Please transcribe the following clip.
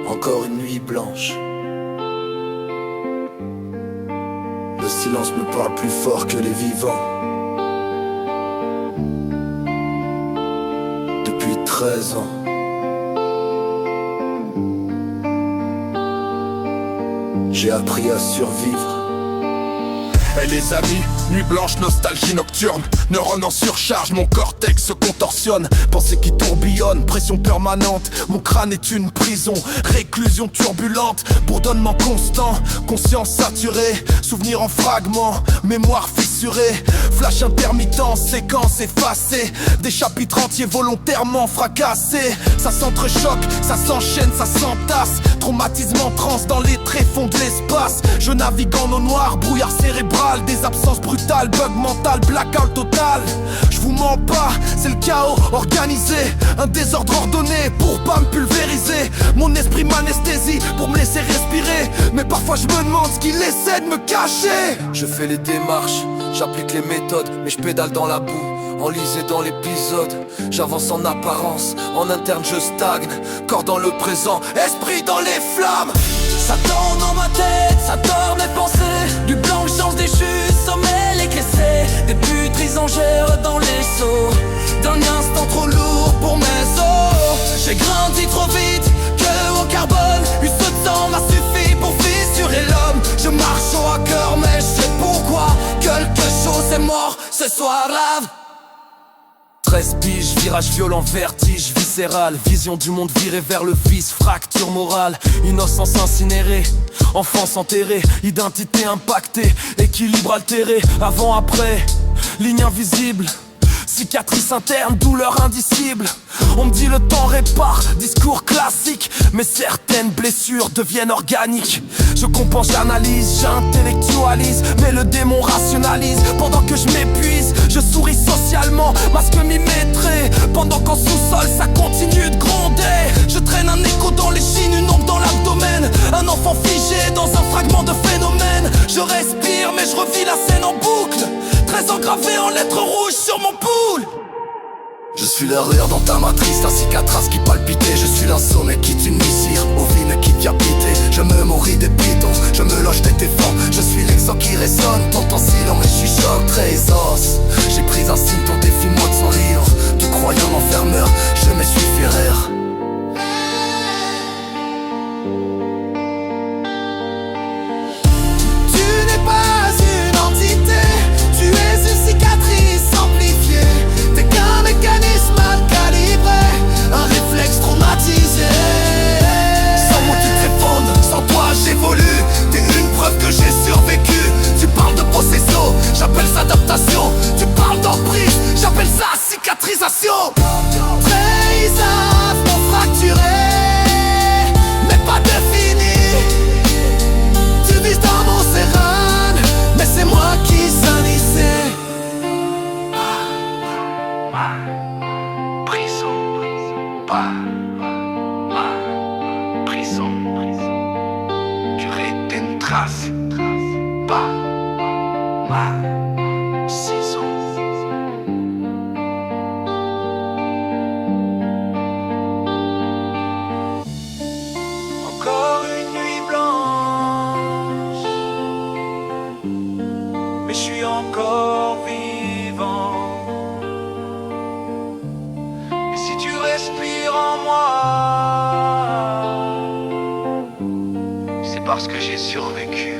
Encore une nuit blanche. Le silence me parle plus fort que les vivants. Depuis 13 ans, j'ai appris à survivre. Hey les amis, nuit blanche, nostalgie nocturne. Neurones en surcharge, mon cortex se contorsionne. Pensée qui tourbillonne, pression permanente. Mon crâne est une prison, réclusion turbulente. Bourdonnement constant, conscience saturée. Souvenirs en fragments, mémoire fissurée. Flash intermittent, séquence effacée. Des chapitres entiers volontairement fracassés. Ça s'entrechoque, ça s'enchaîne, ça s'entasse. Traumatisme en transe dans les tréfonds de l'espace. Je navigue en eau noire, brouillard cérébral. Des absences brutales, bug mental, blackout total. Je vous mens pas, c'est le chaos organisé. Un désordre ordonné pour pas me pulvériser. Mon esprit m'anesthésie pour me laisser respirer. Mais parfois je me demande ce qu'il essaie de me cacher. Je fais les démarches, j'applique les méthodes, mais je pédale dans la boue, enlisé dans l'épisode. J'avance en apparence, en interne je stagne. Corps dans le présent, esprit dans les flammes. Ça tourne dans ma tête, ça dort mes pensées. Du blanc change des chutes, sommeil éclaissé. Des putrises en gerre dans les seaux. D'un instant trop lourd pour mes os. J'ai grandi trop vite, que au carbone. Une saut de sang m'a suffi pour fissurer l'homme. Je marche au à cœur mais je sais pourquoi. Quelque chose est mort ce soir-là. 13 piges, virage violent, vertige viscéral. Vision du monde virée vers le vice, fracture morale. Innocence incinérée, enfance enterrée. Identité impactée, équilibre altéré. Avant, après, ligne invisible. Cicatrice interne, douleur indicible. On me dit le temps répare, discours classique. Mais certaines blessures deviennent organiques. Je compense, j'analyse, j'intellectualise. Mais le démon rationalise. Pendant que je m'épuise, je souris socialement, masque millimétré. Pendant qu'en sous-sol ça continue de gronder. Je traîne un écho dans les chines, une ombre dans l'abdomen. Un enfant figé dans un fragment de phénomène. Je respire mais je revis la scène en boucle. 13 ans gravés en lettres rouges sur mon poule. Je suis l'erreur dans ta matrice, la cicatrice qui palpitait. Je suis l'insomnie qui quitte une misère, ovine qui diapitait. Je me mouris des pitons, je me loge des défends. Je suis l'exo qui résonne, t'entends silence mais je suis choc, très os. J'ai pris un signe, ton défi, moi de son rire. Tout croyant enfermeur, je me suis fait rire. Tu n'es pas une entité, tu es une cicatrice amplifiée. T'es qu'un mécanisme mal calibré, un réflexe traumatisé. Sans moi tu te réponds, sans toi j'évolue. T'es une preuve que j'ai survécu. Tu parles de possession, j'appelle ça adaptation. Tu parles d'emprise, j'appelle ça cicatrisation. Paysage fracturé, mais pas défini. Tu vises dans mon séran, mais c'est moi qui s'enlissais. Prison, pas prison. Tu restes une trace, pas ma saison. Encore une nuit blanche, mais je suis encore vivant. Et si tu respires en moi, C'est parce que j'ai survécu.